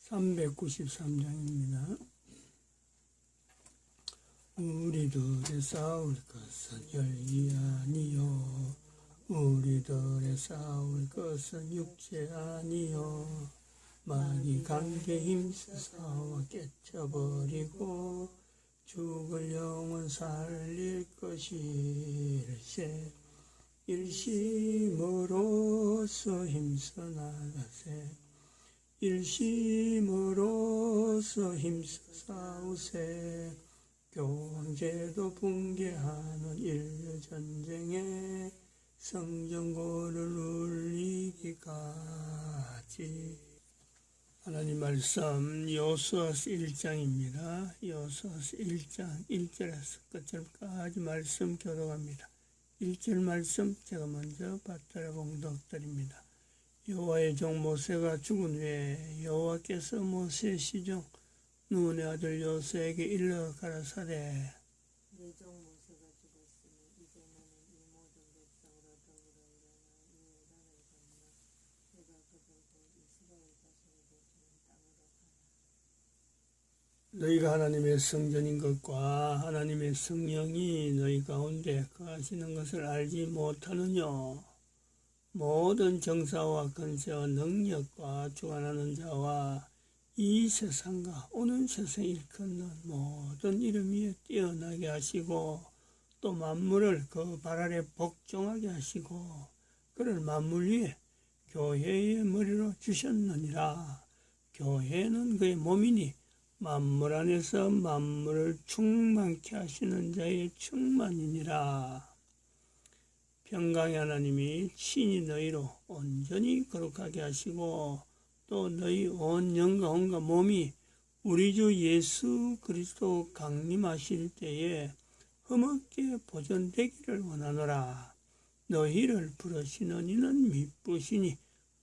393장입니다. 우리들의 싸울 것은 혈기 아니요 우리들의 싸울 것은 육체 아니요 마귀 관계 힘써 싸워 깨쳐버리고 죽을 영혼 살릴 것일세. 일심으로써 힘써 나가세. 일심으로써 힘써 싸우세. 교황제도 붕괴하는 인류전쟁에 성전고를 울리기까지. 하나님 말씀 여호수아서 1장입니다. 여호수아서 1장 1절에서 끝절까지 말씀 교독합니다. 1절 말씀 제가 먼저 받들어 봉독드립니다. 여호와의 종 모세가 죽은 후에 여호와께서 모세의 시종 눈의 아들 여호수아에게 일러 가라사대 내 종 모세가 죽었으니 이제 너는 이 모든 백성으로 더불어 일어나 이 요단을 건너 내가 거두고 이스라엘 자손이 되주는 땅으로 가라. 너희가 하나님의 성전인 것과 하나님의 성령이 너희 가운데 거하시는 것을 알지 못하느냐. 모든 정사와 권세와 능력과 주관하는 자와 이 세상과 오는 세상 일컫는 모든 이름 위에 뛰어나게 하시고 또 만물을 그 발 아래 복종하게 하시고 그를 만물 위에 교회의 머리로 주셨느니라. 교회는 그의 몸이니 만물 안에서 만물을 충만케 하시는 자의 충만이니라. 평강의 하나님이 친히 너희로 온전히 거룩하게 하시고 또 너희 온 영과 온과 몸이 우리 주 예수 그리스도 강림하실 때에 흠없게 보존되기를 원하노라. 너희를 부르시는 이는 미쁘시니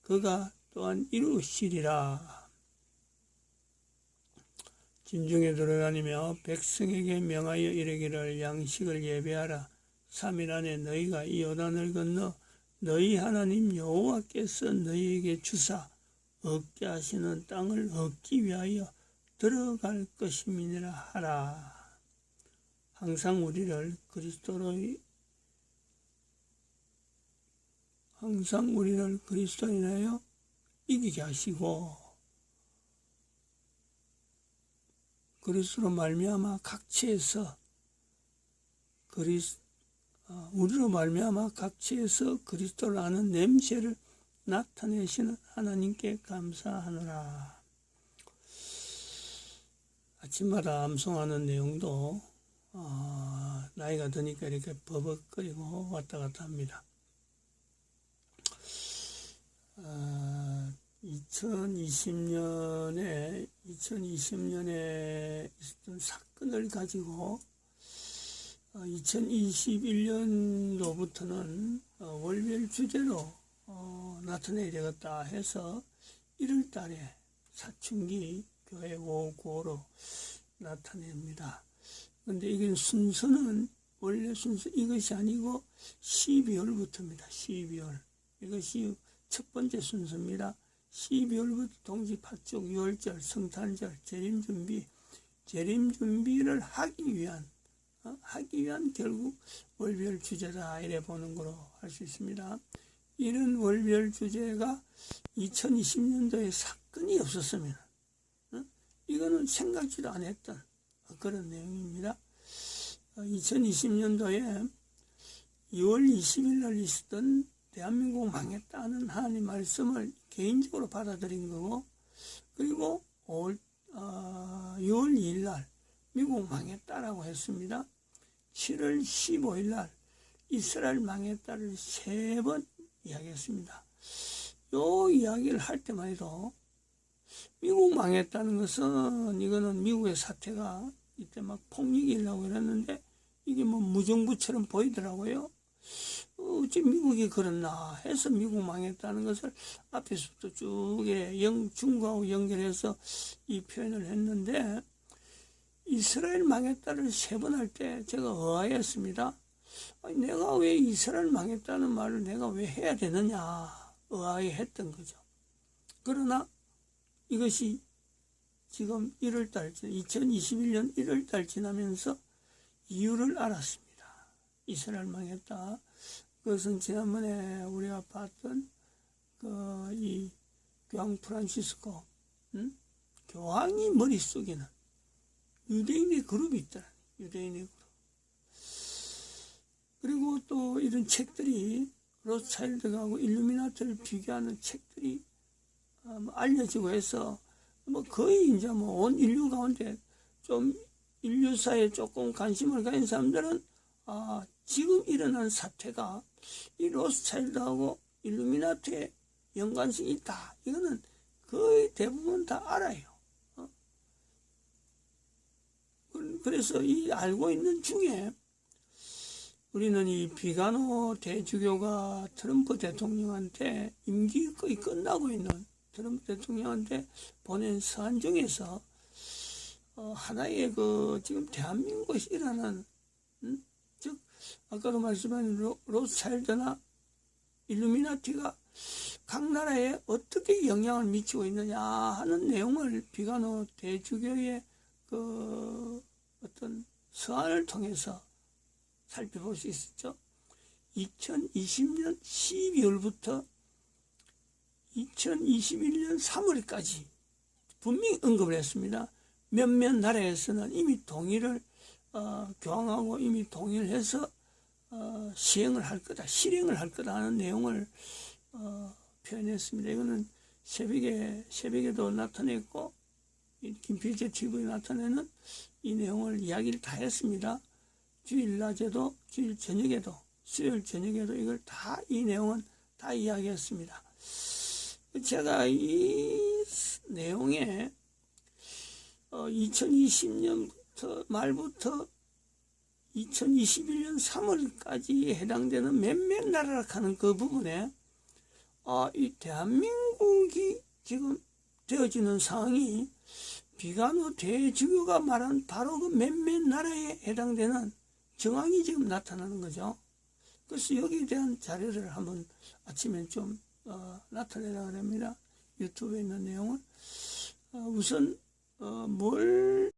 그가 또한 이루시리라. 진중에 돌아다니며 백성에게 명하여 이르기를 양식을 예배하라. 3일 안에 너희가 이 요단을 건너 너희 하나님 여호와께서 너희에게 주사 얻게 하시는 땅을 얻기 위하여 들어갈 것임이니라 하라. 항상 우리를 그리스도로 인하여 이기게 하시고 그리스도로 말미암아 각처에서 우리로 말미암아 각처에서 그리스도를 아는 냄새를 나타내시는 하나님께 감사하노라. 아침마다 암송하는 내용도 나이가 드니까 이렇게 버벅거리고 왔다 갔다 합니다. 2020년에 있었던 사건을 가지고 2021년도부터는 월별 주제로 나타내야 되겠다 해서 1월 달에 사춘기 교회 595로 나타냅니다. 근데 이게 순서는 원래 순서 이것이 아니고 12월부터입니다. 12월. 이것이 첫 번째 순서입니다. 12월부터 동지파축, 6월절, 성탄절, 재림준비를 하기 위한 결국 월별 주제다 이래 보는 거로 할 수 있습니다. 이런 월별 주제가 2020년도에 사건이 없었으면 이거는 생각지도 안 했던 그런 내용입니다. 2020년도에 2월 20일 날 있었던 대한민국 망했다는 하나님 말씀을 개인적으로 받아들인 거고, 그리고 6월 2일 날 미국 망했다라고 했습니다. 7월 15일 날 이스라엘 망했다를 3번 이야기했습니다. 요 이야기를 할 때만 해도 미국 망했다는 것은 이거는 미국의 사태가 이때 막 폭력이 일어나고 이랬는데 이게 뭐 무정부처럼 보이더라고요. 어찌 미국이 그렇나 해서 미국 망했다는 것을 앞에서부터 쭉 중국하고 연결해서 이 표현을 했는데, 이스라엘 망했다를 3번 할 때 제가 의아했습니다. 아니, 내가 왜 이스라엘 망했다는 말을 내가 왜 해야 되느냐 의아해했던 거죠. 그러나 이것이 지금 2021년 1월달 지나면서 이유를 알았습니다. 이스라엘 망했다. 그것은 지난번에 우리가 봤던 이 교황 프란시스코 교황이 머릿속에는 유대인의 그룹이 있더라. 유대인의 그룹. 그리고 또 이런 책들이 로스차일드하고 일루미나트를 비교하는 책들이 알려지고 해서 거의 이제 온 인류 가운데 좀 인류사에 조금 관심을 가진 사람들은 지금 일어난 사태가 이 로스차일드하고 일루미나트의 연관성이 있다. 이거는 거의 대부분 다 알아요. 그래서 이 알고 있는 중에 우리는 이 비가노 대주교가 트럼프 대통령한테 임기 거의 끝나고 있는 트럼프 대통령한테 보낸 서한 중에서 하나의 지금 대한민국에서 일어나는 즉 아까도 말씀한 로스차일드나 일루미나티가 각 나라에 어떻게 영향을 미치고 있느냐 하는 내용을 비가노 대주교의 어떤 서한을 통해서 살펴볼 수 있었죠. 2020년 12월부터 2021년 3월까지 분명히 언급을 했습니다. 몇몇 나라에서는 이미 동의를 교황하고 이미 동의를 해서 실행을 할 거다 하는 내용을 표현했습니다. 이거는 새벽에도 나타냈고 김필재 TV에 나타내는 이 내용을 이야기를 다 했습니다. 주일 낮에도 주일 저녁에도 수요일 저녁에도 이걸 다 이 내용은 다 이야기했습니다. 제가 이 내용에 2020년부터 말부터 2021년 3월까지 해당되는 몇몇 나라라 하는 그 부분에 이 대한민국이 지금 되어지는 상황이 비가노 대주교가 말한 바로 그 몇몇 나라에 해당되는 정황이 지금 나타나는 거죠. 그래서 여기에 대한 자료를 한번 아침에 좀 나타내려고 합니다. 유튜브에 있는 내용을 우선 뭘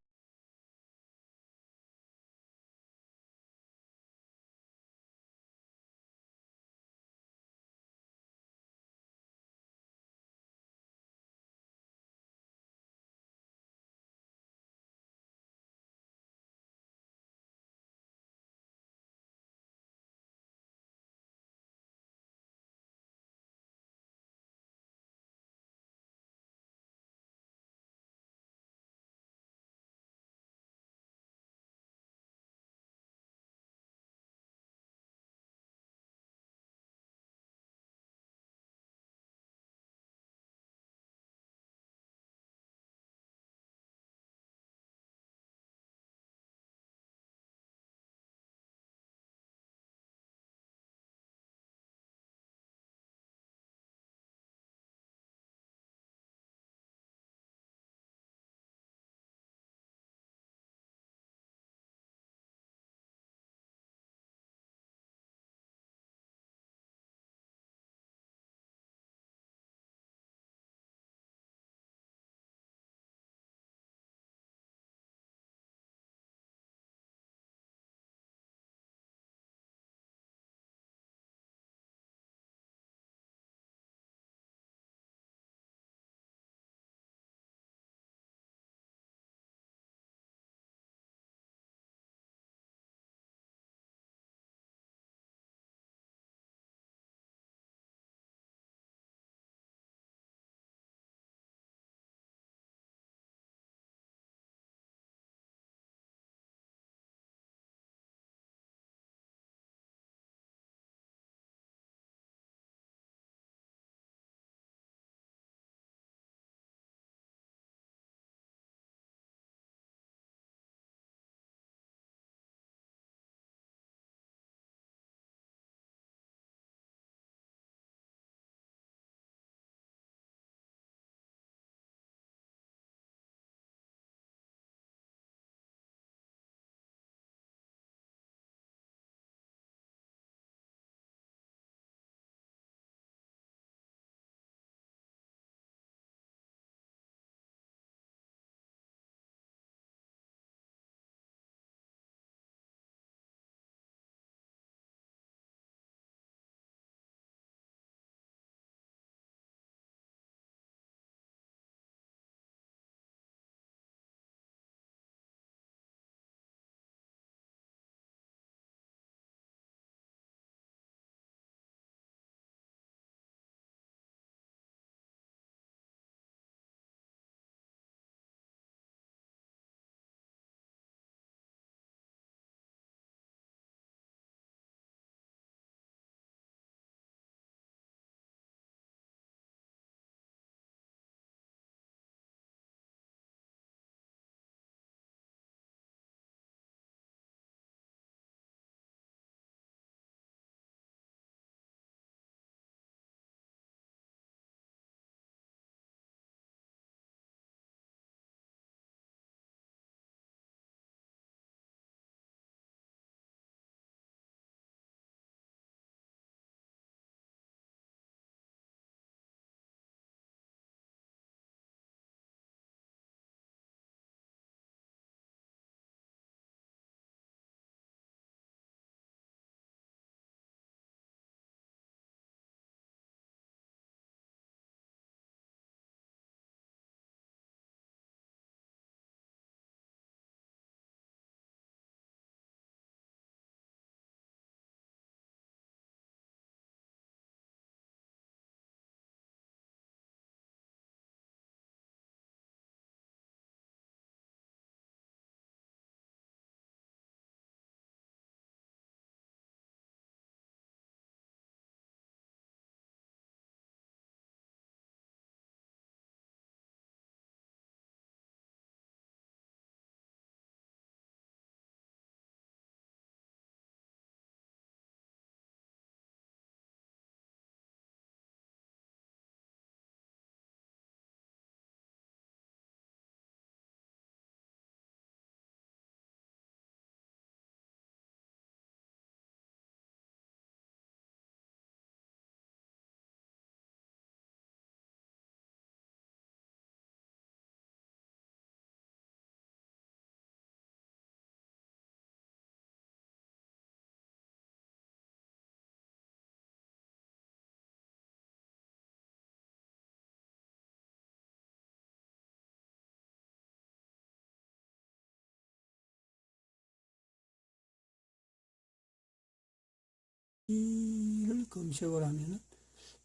이를 검색을 하면은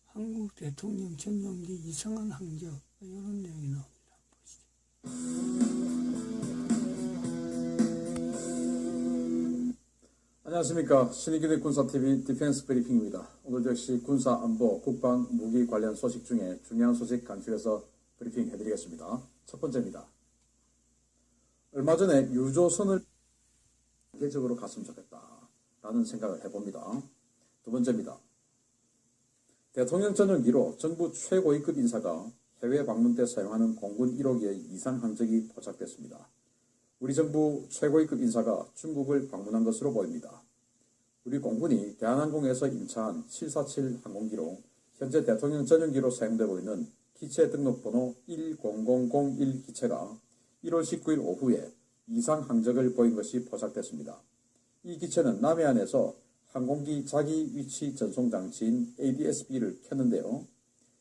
한국 대통령 전용기 이상한 항적 이런 내용이 나옵니다. 보시죠. 안녕하십니까. 신의균의 군사TV 디펜스 브리핑입니다. 오늘도 역시 군사 안보, 국방, 무기 관련 소식 중에 중요한 소식 간추려서 브리핑 해드리겠습니다. 첫 번째입니다. 얼마 전에 유조선을 개적으로 갔으면 좋겠다라는 생각을 해봅니다. 두 번째입니다. 대통령 전용기로 정부 최고위급 인사가 해외 방문 때 사용하는 공군 1호기의 이상 항적이 포착됐습니다. 우리 정부 최고위급 인사가 중국을 방문한 것으로 보입니다. 우리 공군이 대한항공에서 임차한 747 항공기로 현재 대통령 전용기로 사용되고 있는 기체 등록번호 10001 기체가 1월 19일 오후에 이상 항적을 보인 것이 포착됐습니다. 이 기체는 남해안에서 항공기 자기 위치 전송 장치인 ADS-B를 켰는데요.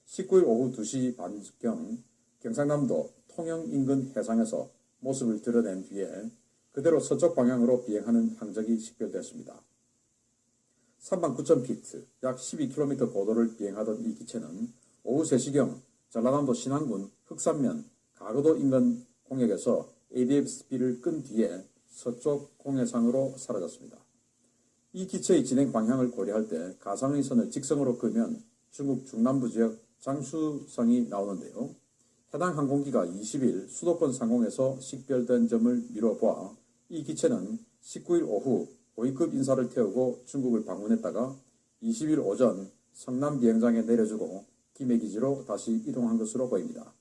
19일 오후 2시 반경 경상남도 통영 인근 해상에서 모습을 드러낸 뒤에 그대로 서쪽 방향으로 비행하는 항적이 식별됐습니다. 39,000피트, 약 12km 고도를 비행하던 이 기체는 오후 3시경 전라남도 신안군 흑산면 가거도 인근 공역에서 ADS-B를 끈 뒤에 서쪽 공해상으로 사라졌습니다. 이 기체의 진행 방향을 고려할 때 가상의 선을 직선으로 그으면 중국 중남부 지역 장수성이 나오는데요. 해당 항공기가 20일 수도권 상공에서 식별된 점을 미뤄보아 이 기체는 19일 오후 고위급 인사를 태우고 중국을 방문했다가 20일 오전 성남 비행장에 내려주고 김해기지로 다시 이동한 것으로 보입니다.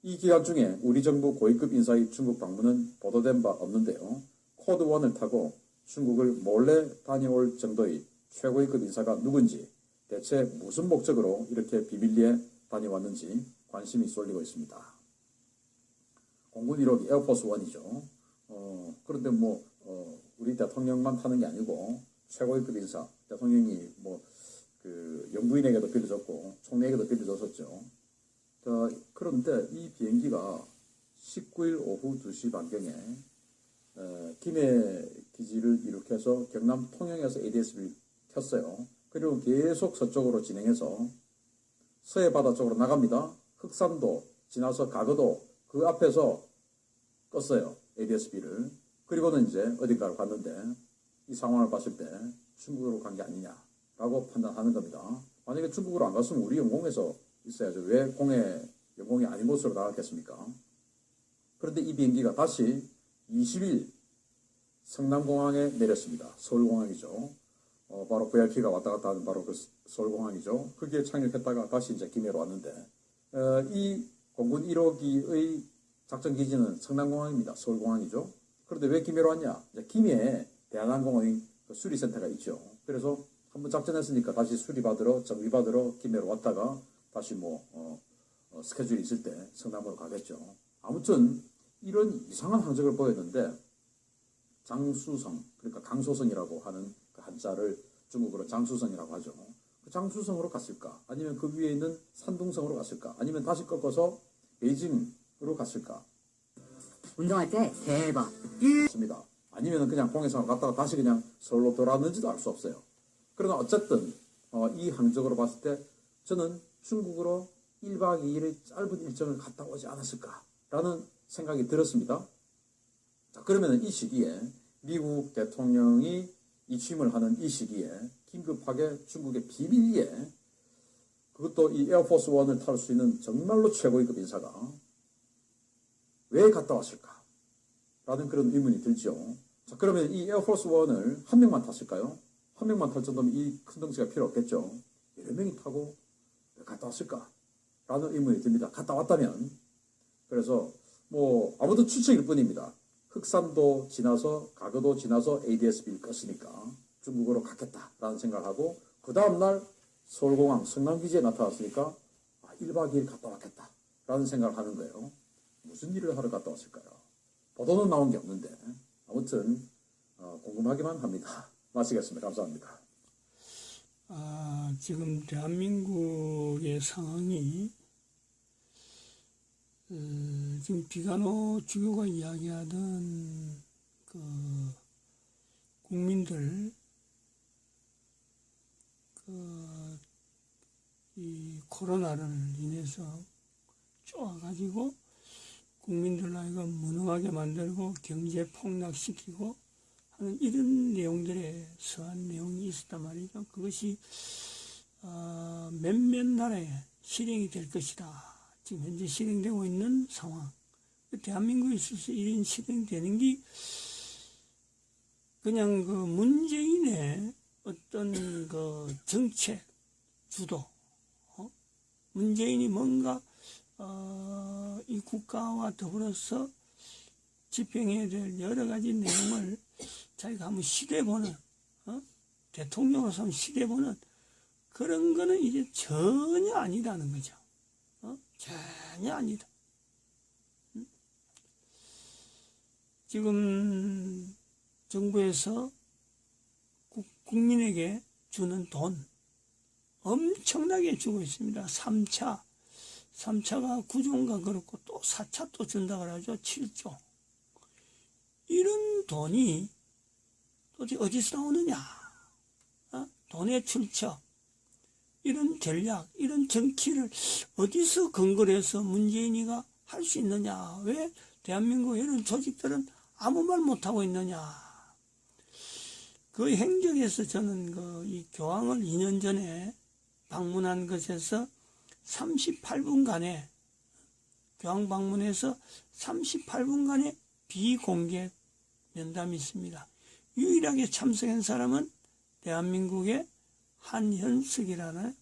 이 기간 중에 우리 정부 고위급 인사의 중국 방문은 보도된 바 없는데요. 코드 1을 타고 중국을 몰래 다녀올 정도의 최고위급 인사가 누군지, 대체 무슨 목적으로 이렇게 비밀리에 다녀왔는지 관심이 쏠리고 있습니다. 공군 1호기 에어포스 1이죠. 그런데 우리 대통령만 타는 게 아니고 최고위급 인사, 대통령이 영부인에게도 빌려줬고 총리에게도 빌려줬었죠. 그런데 이 비행기가 19일 오후 2시 반경에 김해 기지를 이륙해서 경남 통영에서 ADS-B를 켰어요. 그리고 계속 서쪽으로 진행해서 서해바다 쪽으로 나갑니다. 흑산도 지나서 가거도 그 앞에서 껐어요. ADS-B를. 그리고는 이제 어딘가로 갔는데 이 상황을 봤을 때 중국으로 간 게 아니냐라고 판단하는 겁니다. 만약에 중국으로 안 갔으면 우리 영공에서 있어야죠. 왜 영공이 아닌 곳으로 나갔겠습니까? 그런데 이 비행기가 다시 20일 성남공항에 내렸습니다. 서울공항이죠. 바로 VIP가 왔다 갔다 하는 바로 그 서울공항이죠. 거기에 착륙했다가 다시 이제 김해로 왔는데, 이 공군 1호기의 작전기지는 성남공항입니다. 서울공항이죠. 그런데 왜 김해로 왔냐? 이제 김해에 대한항공의 그 수리센터가 있죠. 그래서 한번 작전했으니까 다시 수리받으러, 정비받으러 김해로 왔다가 다시 스케줄이 있을 때 성남으로 가겠죠. 아무튼 이런 이상한 항적을 보였는데 장수성, 그러니까 강소성이라고 하는 그 한자를 중국어로 장수성이라고 하죠. 그 장수성으로 갔을까? 아니면 그 위에 있는 산둥성으로 갔을까? 아니면 다시 꺾어서 베이징으로 갔을까? 운동할 때 대박. 맞습니다. 아니면 그냥 공해상으로 갔다가 다시 그냥 서울로 돌아왔는지도 알 수 없어요. 그러나 어쨌든 이 항적으로 봤을 때 저는 중국으로 1박 2일의 짧은 일정을 갔다 오지 않았을까라는 생각이 들었습니다. 자, 그러면 이 시기에 미국 대통령이 이취임을 하는 이 시기에 긴급하게 중국의 비밀리에 그것도 이 에어포스 1을 탈 수 있는 정말로 최고위급 인사가 왜 갔다 왔을까? 라는 그런 의문이 들죠. 자, 그러면 이 에어포스 1을 한 명만 탔을까요? 한 명만 탈 정도면 이 큰 덩치가 필요 없겠죠. 여러 명이 타고 왜 갔다 왔을까? 라는 의문이 듭니다. 갔다 왔다면. 그래서 아무튼 추측일 뿐입니다. 흑산도 지나서 가거도 지나서 ADS-B를 껐으니까 중국으로 갔겠다라는 생각을 하고 그 다음날 서울공항 성남기지에 나타났으니까 1박 2일 갔다 왔겠다라는 생각을 하는 거예요. 무슨 일을 하러 갔다 왔을까요? 보도는 나온 게 없는데 아무튼 궁금하기만 합니다. 마치겠습니다. 감사합니다. 지금 대한민국의 상황이 지금 비간호 주교가 이야기하던 그 국민들 이 코로나를 인해서 쪼아가지고 국민들 하여금 무능하게 만들고 경제 폭락시키고 하는 이런 내용들의 서한 내용이 있었단 말이죠. 그것이 몇몇 나라에 실행이 될 것이다. 지금 현재 실행되고 있는 상황. 대한민국에 있어서 이런 실행되는 게 그냥 그 문재인의 어떤 그 정책 주도, 문재인이 뭔가 이 국가와 더불어서 집행해야 될 여러 가지 내용을 자기가 한번 시도해보는, 대통령으로서 한번 시도해보는 그런 거는 이제 전혀 아니라는 거죠. 전혀 아니다. 지금 정부에서 국민에게 주는 돈 엄청나게 주고 있습니다. 3차가 구조가 그렇고 또 4차 또 준다 그러죠. 7조. 이런 돈이 도대체 어디서 나오느냐? 돈의 출처, 이런 전략, 이런 정치를 어디서 근거로 해서 문재인이가 할 수 있느냐? 왜 대한민국 이런 조직들은 아무 말 못하고 있느냐? 그 행적에서 저는 이 교황을 2년 전에 방문한 것에서 38분간의 교황 방문에서 38분간의 비공개 면담이 있습니다. 유일하게 참석한 사람은 대한민국의 한현석이라는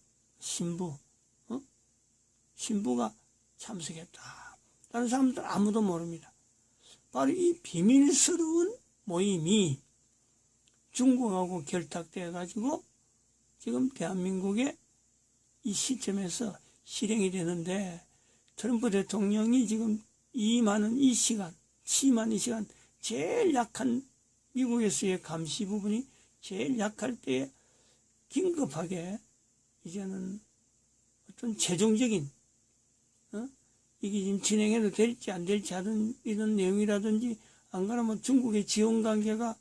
신부가 참석했다. 다른 사람들 아무도 모릅니다. 바로 이 비밀스러운 모임이 중국하고 결탁되어 가지고 지금 대한민국의 이 시점에서 실행이 되는데, 트럼프 대통령이 지금 임하는 이 시간 제일 약한 미국에서의 감시 부분이 제일 약할 때에 긴급하게 이제는 어떤 최종적인 이게 지금 진행해도 될지 안 될지 하는 이런 내용이라든지, 안 그러면 중국의 지원 관계가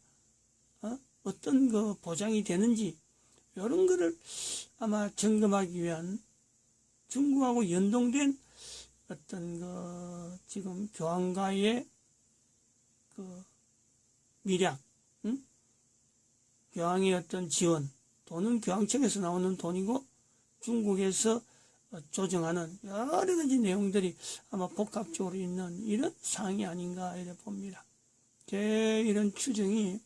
어떤 그 보장이 되는지 이런 거를 아마 점검하기 위한 중국하고 연동된 어떤 그 지금 교황과의 그 미략, 교황의 어떤 지원, 돈은 교황 측에서 나오는 돈이고 중국에서 조정하는 여러 가지 내용들이 아마 복합적으로 있는 이런 상황이 아닌가 이래 봅니다. 제 이런 추정이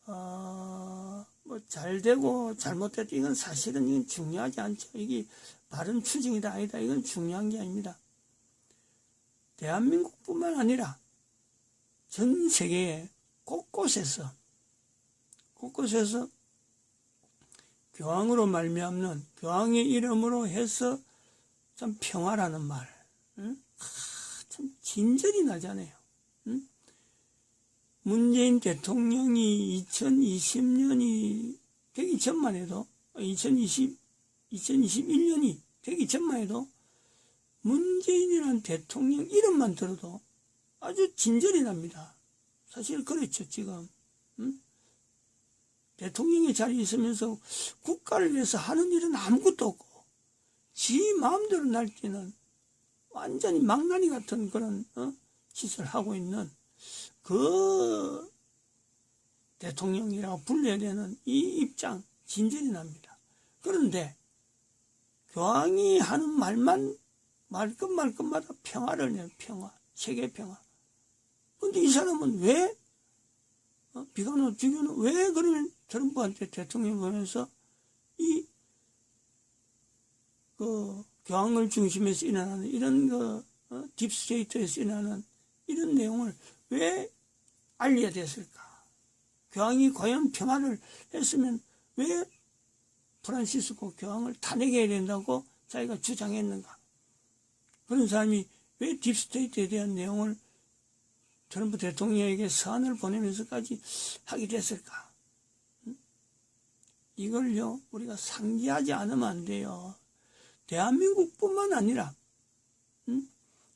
뭐 잘되고 잘못됐다 이건 사실은 이건 중요하지 않죠. 이게 바른 추정이다 아니다 이건 중요한 게 아닙니다. 대한민국뿐만 아니라 전 세계 곳곳에서 교황으로 말미암는, 교황의 이름으로 해서 참 평화라는 말, 참 진절이 나잖아요. 문재인 대통령이 2020년이 되기 전만 해도, 2021년이 되기 전만 해도 문재인이라는 대통령 이름만 들어도 아주 진절이 납니다. 사실 그렇죠, 지금. 대통령의 자리에 있으면서 국가를 위해서 하는 일은 아무것도 없고 지 마음대로 날뛰는 완전히 망나니 같은 그런 짓을 하고 있는 그 대통령이라고 불려야 되는 이 입장 진절이 납니다. 그런데 교황이 하는 말만 말끝마다 평화를 내요. 평화, 세계 평화. 근데 이 사람은 왜 비관하고 주교는 왜 그러면 트럼프한테 대통령 보면서 교황을 중심에서 일어나는 이런 딥스테이트에서 일어나는 이런 내용을 왜 알려야 됐을까? 교황이 과연 평화를 했으면 왜 프란시스코 교황을 탄핵해야 된다고 자기가 주장했는가? 그런 사람이 왜 딥스테이트에 대한 내용을 트럼프 대통령에게 서한을 보내면서까지 하게 됐을까? 이걸요, 우리가 상기하지 않으면 안 돼요. 대한민국뿐만 아니라,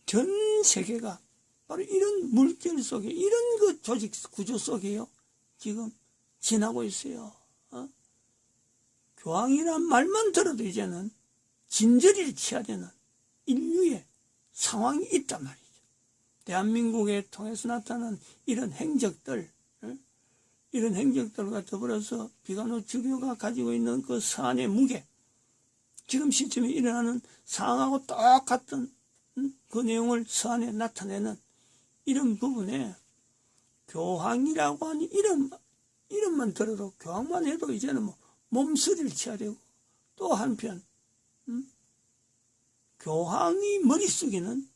전 세계가 바로 이런 물결 속에, 이런 그 조직 구조 속에요, 지금 지나고 있어요. 교황이란 말만 들어도 이제는 진저리를 치야 되는 인류의 상황이 있단 말이죠. 대한민국에 통해서 나타난 이런 행적들, 이런 행적들과 더불어서 비간호 주교가 가지고 있는 그 서한의 무게, 지금 시점에 일어나는 상황하고 똑같은 그 내용을 서한에 나타내는 이런 부분에 교황이라고 하는 이름만 들어도, 교황만 해도 이제는 뭐 몸서리를 쳐야 되고, 또 한편 교황의 머릿속에는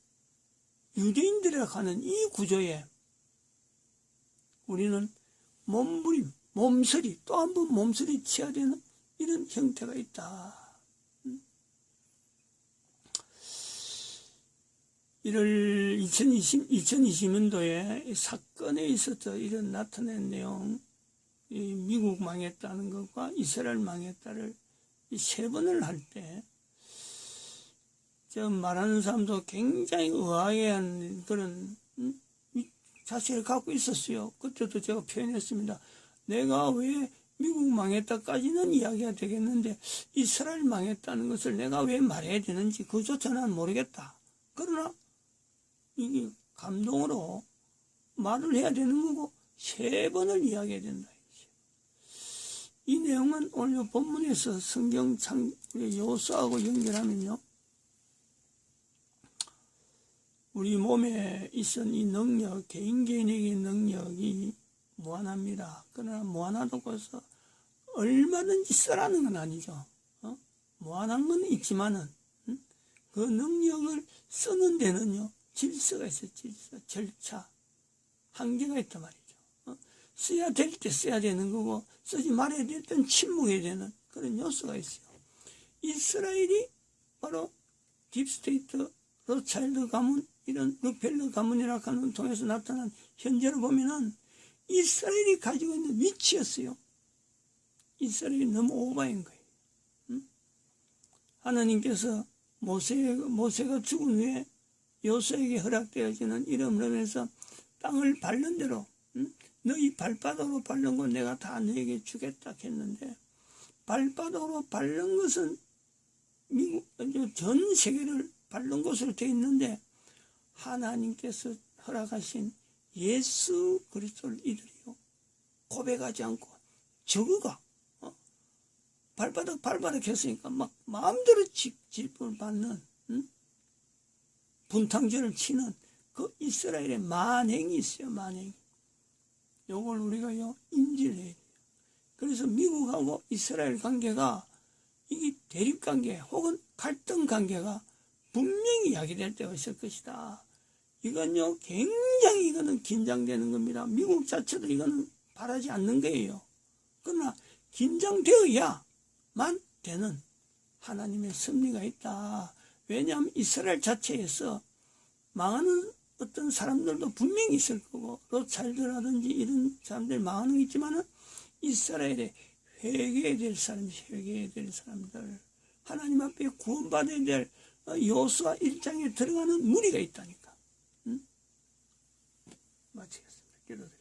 유대인들이라고 하는 이 구조에 우리는 몸부림, 몸서리, 또 한 번 몸서리 쳐야 되는 이런 형태가 있다. 1월 2020년도에 사건에 있어서 이런 나타낸 내용, 이 미국 망했다는 것과 이스라엘 망했다를 이 세 번을 할 때, 저 말하는 사람도 굉장히 의아해한 그런 자세를 갖고 있었어요. 그때도 제가 표현했습니다. 내가 왜 미국 망했다까지는 이야기가 되겠는데 이스라엘 망했다는 것을 내가 왜 말해야 되는지 그조차는 모르겠다. 그러나 이게 감동으로 말을 해야 되는 거고 세 번을 이야기해야 된다. 이 내용은 오늘 본문에서 성경 요소하고 연결하면요, 우리 몸에 있은 이 능력, 개인에게 능력이 무한합니다. 그러나 무한하다고 해서 얼마든지 쓰라는 건 아니죠. 무한한 건 있지만은 그 능력을 쓰는 데는요, 질서가 있어요. 질서, 절차, 한계가 있단 말이죠. 써야 될 때 써야 되는 거고, 쓰지 말아야 될 때는 침묵해야 되는 그런 요소가 있어요. 이스라엘이 바로 딥스테이트, 로차일드 가문, 이런 록펠러 가문이라고 하는 통해서 나타난 현재를 보면은 이스라엘이 가지고 있는 위치였어요. 이스라엘이 너무 오버인 거예요. 하나님께서 모세가 죽은 후에 요수에게 허락되어지는 이름을 하면서 땅을 밟는 대로, 너희 발바닥으로 밟는 건 내가 다 너에게 주겠다 했는데, 발바닥으로 밟는 것은 미국 전 세계를 밟는 것으로 되어 있는데, 하나님께서 허락하신 예수 그리스도를 이들이요 고백하지 않고 저거가 발바닥 했으니까 막 마음대로 질풍을 받는, 분탕전을 치는 그 이스라엘의 만행이 있어요. 만행이. 요걸 우리가요 인지를 해야 돼요. 그래서 미국하고 이스라엘 관계가 이게 대립관계 혹은 갈등 관계가 분명히 야기될 때가 있을 것이다. 이건요 굉장히 이거는 긴장되는 겁니다. 미국 자체도 이거는 바라지 않는 거예요. 그러나 긴장되어야만 되는 하나님의 섭리가 있다. 왜냐하면 이스라엘 자체에서 망하는 어떤 사람들도 분명히 있을 거고, 로차일드라든지 이런 사람들 망하는 게 있지만은 이스라엘에 회개해야 될 사람이 회개해야 될 사람들, 하나님 앞에 구원받아야 될 요수아 1장에 들어가는 무리가 있다니까. 마치겠습니다. 기도드립니다.